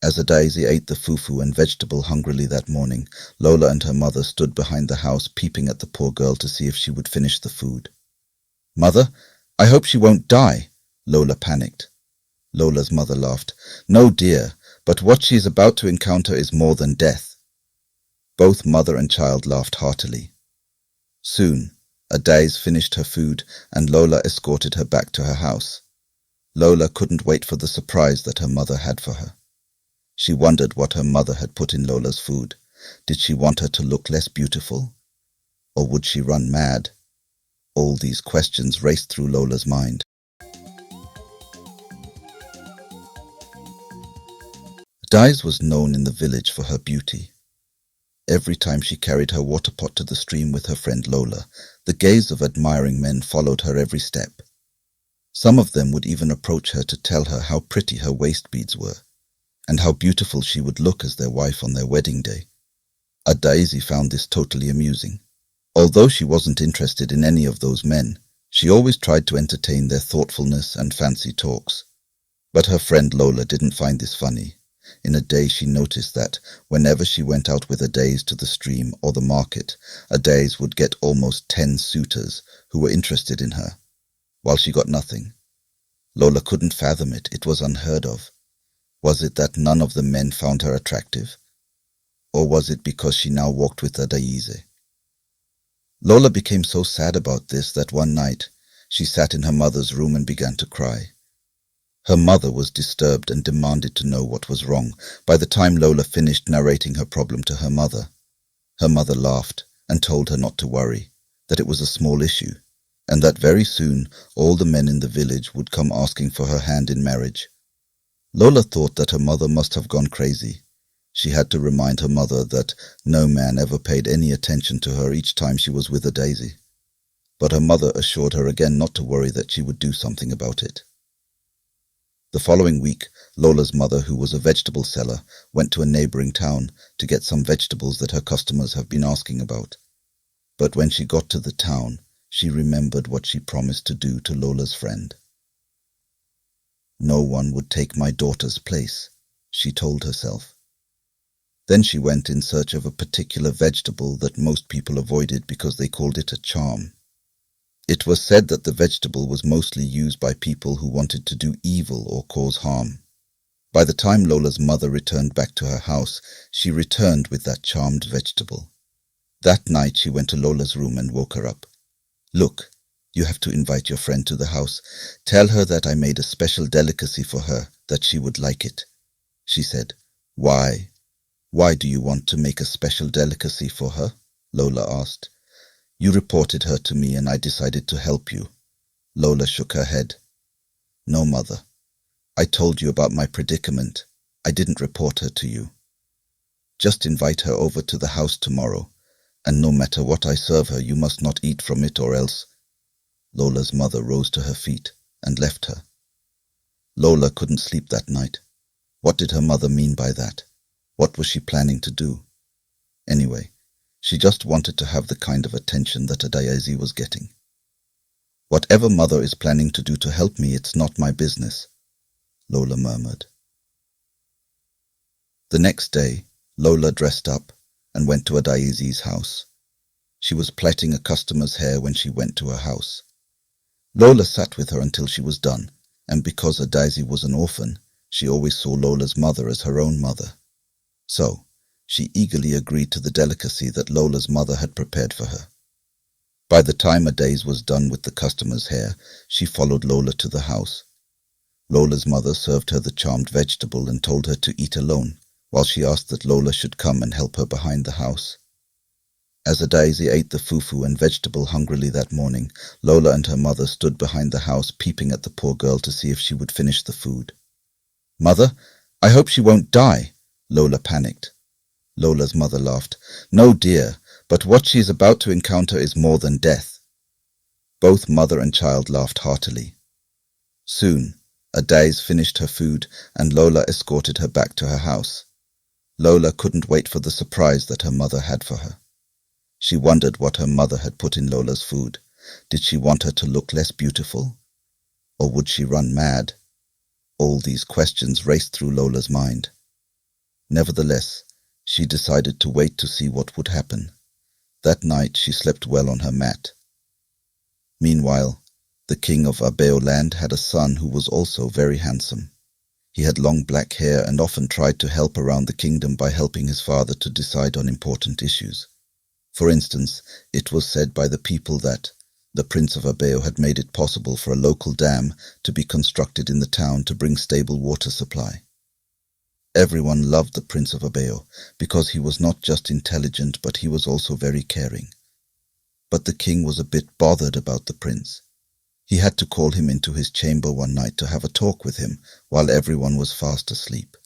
As Adaeze ate the fufu and vegetable hungrily that morning, Lola and her mother stood behind the house peeping at the poor girl to see if she would finish the food. "Mother, I hope she won't die," Lola panicked. Lola's mother laughed. "No, dear, but what she is about to encounter is more than death." Both mother and child laughed heartily. Soon, Adaeze finished her food and Lola escorted her back to her house. Lola couldn't wait for the surprise that her mother had for her. She wondered what her mother had put in Lola's food. Did she want her to look less beautiful? Or would she run mad? All these questions raced through Lola's mind. Adaeze was known in the village for her beauty. Every time she carried her water pot to the stream with her friend Lola, the gaze of admiring men followed her every step. Some of them would even approach her to tell her how pretty her waist beads were, and how beautiful she would look as their wife on their wedding day. Adaeze found this totally amusing. Although she wasn't interested in any of those men, she always tried to entertain their thoughtfulness and fancy talks. But her friend Lola didn't find this funny. In a day she noticed that, whenever she went out with Adaeze to the stream or the market, Adaeze would get almost 10 suitors who were interested in her, while she got nothing. Lola couldn't fathom it. It was unheard of. Was it that none of the men found her attractive? Or was it because she now walked with Adaeze? Lola became so sad about this that one night she sat in her mother's room and began to cry. Her mother was disturbed and demanded to know what was wrong. By the time Lola finished narrating her problem to her mother laughed and told her not to worry, that it was a small issue, and that very soon all the men in the village would come asking for her hand in marriage. Lola thought that her mother must have gone crazy. She had to remind her mother that no man ever paid any attention to her each time she was with Adaeze. But her mother assured her again not to worry, that she would do something about it. The following week, Lola's mother, who was a vegetable seller, went to a neighboring town to get some vegetables that her customers have been asking about. But when she got to the town, she remembered what she promised to do to Lola's friend. "No one would take my daughter's place," she told herself. Then she went in search of a particular vegetable that most people avoided because they called it a charm. It was said that the vegetable was mostly used by people who wanted to do evil or cause harm. By the time Lola's mother returned back to her house, she returned with that charmed vegetable. That night she went to Lola's room and woke her up. "Look, you have to invite your friend to the house. Tell her that I made a special delicacy for her, that she would like it," she said. "Why? Why do you want to make a special delicacy for her?" Lola asked. "You reported her to me and I decided to help you." Lola shook her head. "No, Mother. I told you about my predicament. I didn't report her to you. Just invite her over to the house tomorrow, and no matter what I serve her, you must not eat from it or else." Lola's mother rose to her feet and left her. Lola couldn't sleep that night. What did her mother mean by that? What was she planning to do? Anyway, she just wanted to have the kind of attention that Adaeze was getting. "Whatever Mother is planning to do to help me, it's not my business," Lola murmured. The next day, Lola dressed up and went to Adaeze's house. She was plaiting a customer's hair when she went to her house. Lola sat with her until she was done, and because Adaeze was an orphan, she always saw Lola's mother as her own mother. So, she eagerly agreed to the delicacy that Lola's mother had prepared for her. By the time Adaeze was done with the customer's hair, she followed Lola to the house. Lola's mother served her the charmed vegetable and told her to eat alone, while she asked that Lola should come and help her behind the house. As Adaeze ate the fufu and vegetable hungrily that morning, Lola and her mother stood behind the house peeping at the poor girl to see if she would finish the food. "Mother, I hope she won't die," Lola panicked. Lola's mother laughed. "No, dear, but what she is about to encounter is more than death." Both mother and child laughed heartily. Soon, Adaeze finished her food and Lola escorted her back to her house. Lola couldn't wait for the surprise that her mother had for her. She wondered what her mother had put in Lola's food. Did she want her to look less beautiful? Or would she run mad? All these questions raced through Lola's mind. Nevertheless, she decided to wait to see what would happen. That night she slept well on her mat. Meanwhile, the king of Abeo land had a son who was also very handsome. He had long black hair and often tried to help around the kingdom by helping his father to decide on important issues. For instance, it was said by the people that the Prince of Abeo had made it possible for a local dam to be constructed in the town to bring stable water supply. Everyone loved the Prince of Abeo because he was not just intelligent, but he was also very caring. But the king was a bit bothered about the prince. He had to call him into his chamber one night to have a talk with him while everyone was fast asleep.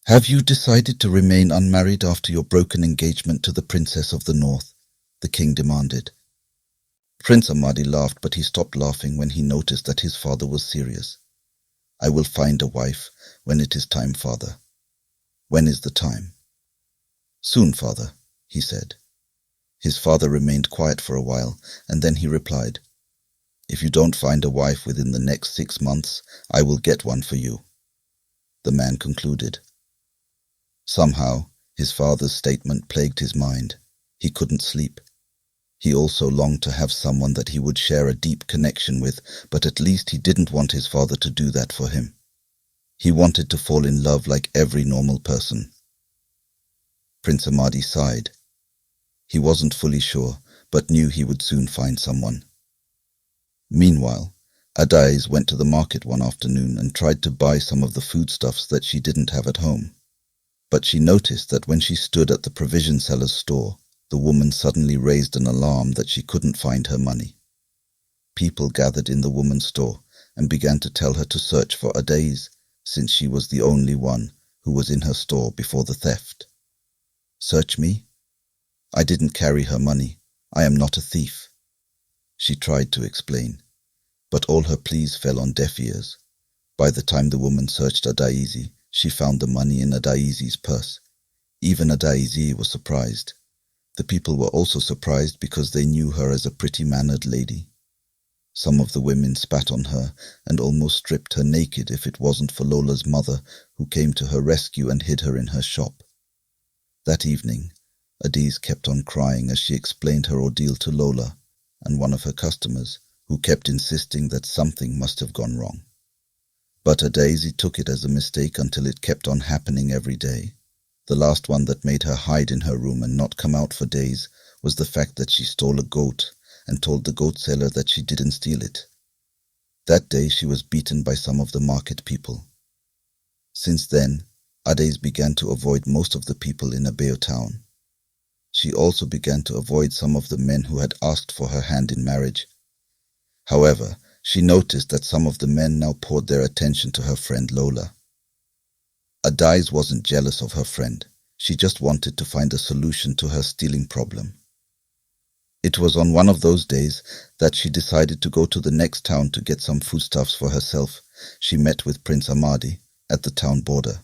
"Have you decided to remain unmarried after your broken engagement to the Princess of the North?" the king demanded. Prince Amadi laughed, but he stopped laughing when he noticed that his father was serious. "I will find a wife when it is time, father." "When is the time?" "Soon, father," he said. His father remained quiet for a while, and then he replied, "If you don't find a wife within the next 6 months, I will get one for you," the man concluded. Somehow, his father's statement plagued his mind. He couldn't sleep. He also longed to have someone that he would share a deep connection with, but at least he didn't want his father to do that for him. He wanted to fall in love like every normal person. Prince Amadi sighed. He wasn't fully sure, but knew he would soon find someone. Meanwhile, Adaeze went to the market one afternoon and tried to buy some of the foodstuffs that she didn't have at home. But she noticed that when she stood at the provision seller's store, the woman suddenly raised an alarm that she couldn't find her money. People gathered in the woman's store and began to tell her to search for Adaeze, since she was the only one who was in her store before the theft. "Search me? I didn't carry her money. I am not a thief," she tried to explain, but all her pleas fell on deaf ears. By the time the woman searched Adaeze, she found the money in Adaeze's purse. Even Adaeze was surprised. The people were also surprised because they knew her as a pretty-mannered lady. Some of the women spat on her and almost stripped her naked if it wasn't for Lola's mother, who came to her rescue and hid her in her shop. That evening, Adisi kept on crying as she explained her ordeal to Lola and one of her customers, who kept insisting that something must have gone wrong. But Adaeze took it as a mistake until it kept on happening every day. The last one that made her hide in her room and not come out for days was the fact that she stole a goat and told the goat seller that she didn't steal it. That day she was beaten by some of the market people. Since then, Adaeze began to avoid most of the people in Abeo town. She also began to avoid some of the men who had asked for her hand in marriage. However, she noticed that some of the men now poured their attention to her friend Lola. Adaeze wasn't jealous of her friend. She just wanted to find a solution to her stealing problem. It was on one of those days that she decided to go to the next town to get some foodstuffs for herself. She met with Prince Amadi at the town border.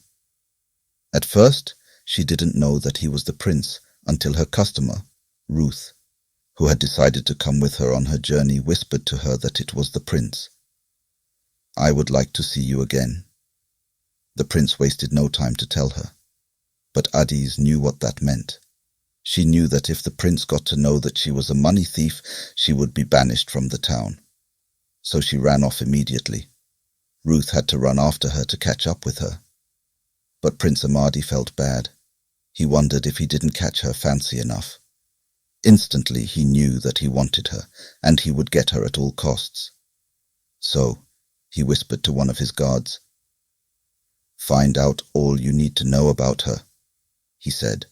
At first, she didn't know that he was the prince until her customer, Ruth, who had decided to come with her on her journey, whispered to her that it was the prince. "I would like to see you again." The prince wasted no time to tell her, but Adaeze knew what that meant. She knew that if the prince got to know that she was a money thief, she would be banished from the town. So she ran off immediately. Ruth had to run after her to catch up with her. But Prince Amadi felt bad. He wondered if he didn't catch her fancy enough. Instantly he knew that he wanted her, and he would get her at all costs. So he whispered to one of his guards. "Find out all you need to know about her," he said.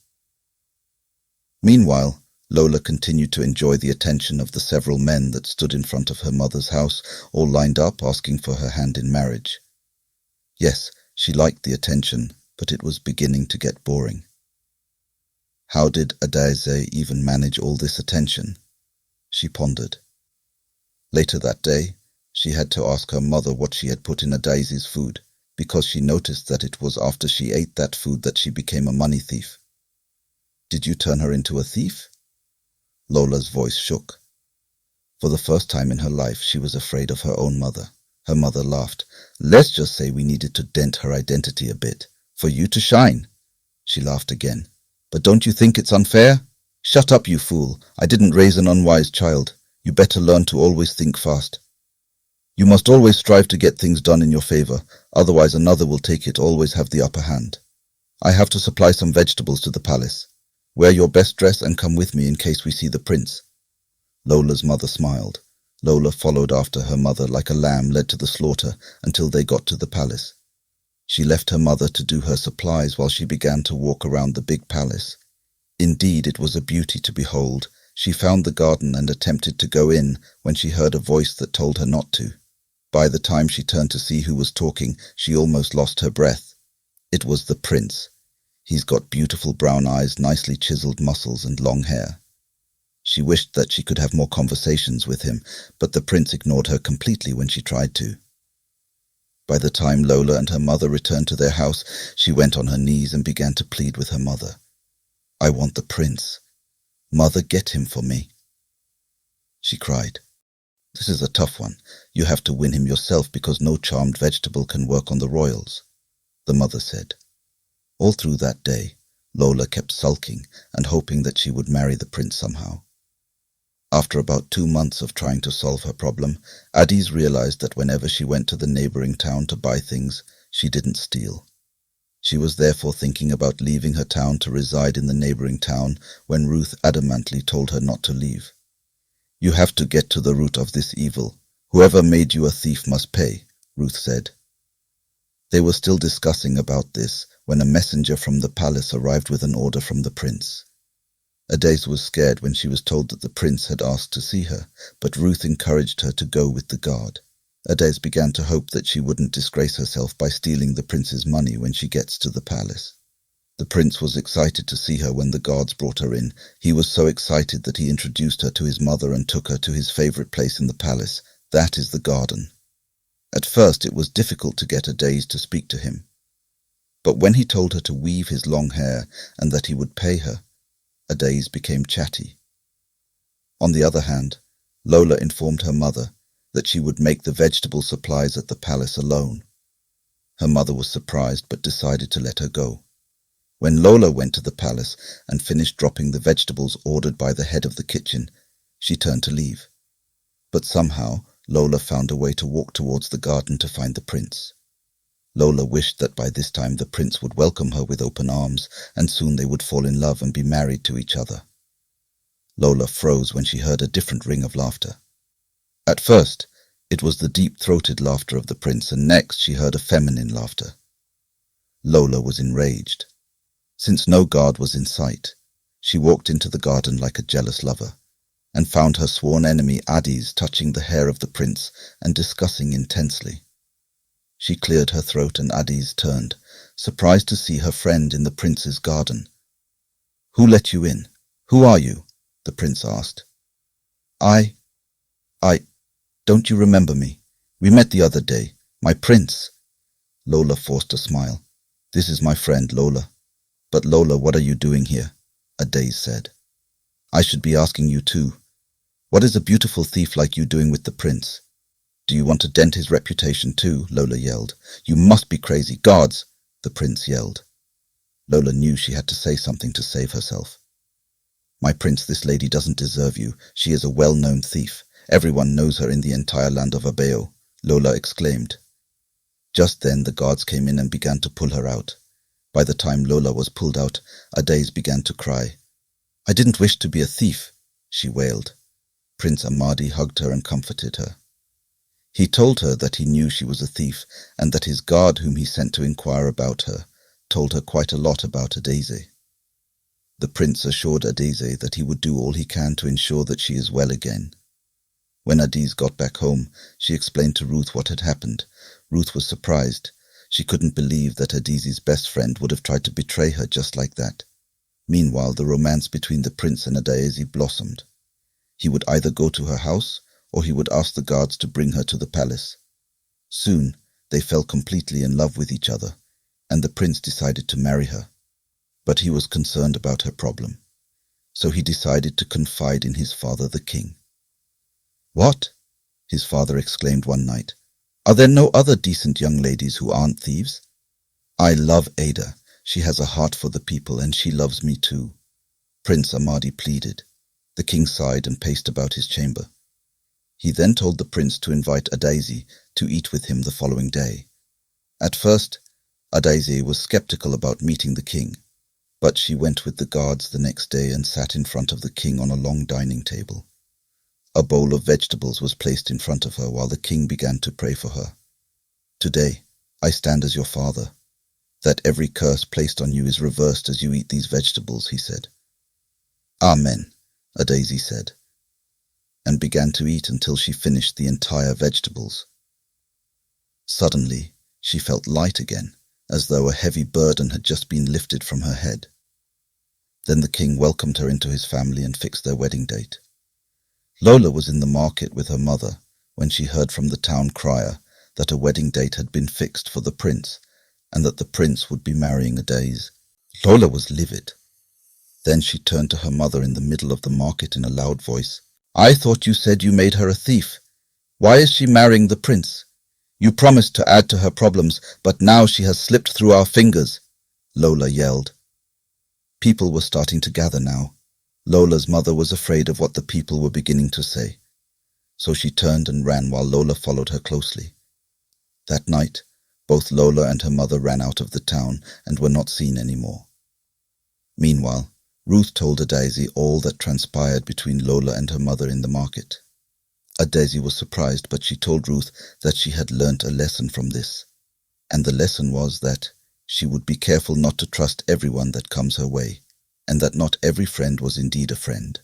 Meanwhile, Lola continued to enjoy the attention of the several men that stood in front of her mother's house, all lined up asking for her hand in marriage. Yes, she liked the attention, but it was beginning to get boring. How did Adaeze even manage all this attention? She pondered. Later that day, she had to ask her mother what she had put in Adaeze's food, because she noticed that it was after she ate that food that she became a money thief. "Did you turn her into a thief?" Lola's voice shook. For the first time in her life, she was afraid of her own mother. Her mother laughed. "Let's just say we needed to dent her identity a bit. For you to shine. She laughed again. But don't you think it's unfair? Shut up, you fool. I didn't raise an unwise child. You better learn to always think fast. You must always strive to get things done in your favor, otherwise another will take it, always have the upper hand. I have to supply some vegetables to the palace. Wear your best dress and come with me in case we see the prince. Lola's mother smiled. Lola followed after her mother like a lamb led to the slaughter until they got to the palace. She left her mother to do her supplies while she began to walk around the big palace. Indeed, it was a beauty to behold. She found the garden and attempted to go in when she heard a voice that told her not to. By the time she turned to see who was talking, she almost lost her breath. It was the prince. He's got beautiful brown eyes, nicely chiseled muscles, and long hair. She wished that she could have more conversations with him, but the prince ignored her completely when she tried to. By the time Lola and her mother returned to their house, she went on her knees and began to plead with her mother. I want the prince. Mother, get him for me. She cried. This is a tough one. You have to win him yourself because no charmed vegetable can work on the royals, the mother said. All through that day, Lola kept sulking and hoping that she would marry the prince somehow. After about 2 months of trying to solve her problem, Adisi realized that whenever she went to the neighboring town to buy things, she didn't steal. She was therefore thinking about leaving her town to reside in the neighboring town when Ruth adamantly told her not to leave. You have to get to the root of this evil. Whoever made you a thief must pay, Ruth said. They were still discussing about this when a messenger from the palace arrived with an order from the prince. Adaeze was scared when she was told that the prince had asked to see her, but Ruth encouraged her to go with the guard. Adaeze began to hope that she wouldn't disgrace herself by stealing the prince's money when she gets to the palace. The prince was excited to see her when the guards brought her in. He was so excited that he introduced her to his mother and took her to his favorite place in the palace. That is the garden. At first it was difficult to get Adaeze to speak to him. But when he told her to weave his long hair and that he would pay her, Adaeze became chatty. On the other hand, Lola informed her mother that she would make the vegetable supplies at the palace alone. Her mother was surprised but decided to let her go. When Lola went to the palace and finished dropping the vegetables ordered by the head of the kitchen, she turned to leave. But somehow Lola found a way to walk towards the garden to find the prince. Lola wished that by this time the prince would welcome her with open arms, and soon they would fall in love and be married to each other. Lola froze when she heard a different ring of laughter. At first, it was the deep-throated laughter of the prince, and next she heard a feminine laughter. Lola was enraged. Since no guard was in sight, she walked into the garden like a jealous lover, and found her sworn enemy Adisi touching the hair of the prince and discussing intensely. She cleared her throat and Adisi turned, surprised to see her friend in the prince's garden. Who let you in? Who are you? The prince asked. I, don't you remember me? We met the other day. My prince. Lola forced a smile. This is my friend, Lola. But Lola, what are you doing here? Adaeze said. I should be asking you too. What is a beautiful thief like you doing with the prince? Do you want to dent his reputation too? Lola yelled. You must be crazy. Guards! The prince yelled. Lola knew she had to say something to save herself. My prince, this lady doesn't deserve you. She is a well-known thief. Everyone knows her in the entire land of Abeo, Lola exclaimed. Just then the guards came in and began to pull her out. By the time Lola was pulled out, Adaeze began to cry. I didn't wish to be a thief, she wailed. Prince Amadi hugged her and comforted her. He told her that he knew she was a thief and that his guard whom he sent to inquire about her told her quite a lot about Adaeze. The prince assured Adaeze that he would do all he can to ensure that she is well again. When Adisi got back home, she explained to Ruth what had happened. Ruth was surprised. She couldn't believe that Adisi's best friend would have tried to betray her just like that. Meanwhile, the romance between the prince and Adaeze blossomed. He would either go to her house, or he would ask the guards to bring her to the palace. Soon, they fell completely in love with each other, and the prince decided to marry her. But he was concerned about her problem, so he decided to confide in his father, the king. What? His father exclaimed one night. Are there no other decent young ladies who aren't thieves? I love Ada. She has a heart for the people, and she loves me too, Prince Amadi pleaded. The king sighed and paced about his chamber. He then told the prince to invite Adaeze to eat with him the following day. At first, Adaeze was skeptical about meeting the king, but she went with the guards the next day and sat in front of the king on a long dining table. A bowl of vegetables was placed in front of her while the king began to pray for her. Today, I stand as your father. That every curse placed on you is reversed as you eat these vegetables, he said. Amen, Adaeze said, and began to eat until she finished the entire vegetables. Suddenly, she felt light again, as though a heavy burden had just been lifted from her head. Then the king welcomed her into his family and fixed their wedding date. Lola was in the market with her mother when she heard from the town crier that a wedding date had been fixed for the prince and that the prince would be marrying Adaeze. Lola was livid. Then she turned to her mother in the middle of the market in a loud voice. I thought you said you made her a thief. Why is she marrying the prince? You promised to add to her problems, but now she has slipped through our fingers, Lola yelled. People were starting to gather now. Lola's mother was afraid of what the people were beginning to say, so she turned and ran while Lola followed her closely. That night, both Lola and her mother ran out of the town and were not seen anymore. Meanwhile, Ruth told Adaeze all that transpired between Lola and her mother in the market. Adaeze was surprised, but she told Ruth that she had learnt a lesson from this, and the lesson was that she would be careful not to trust everyone that comes her way, and that not every friend was indeed a friend.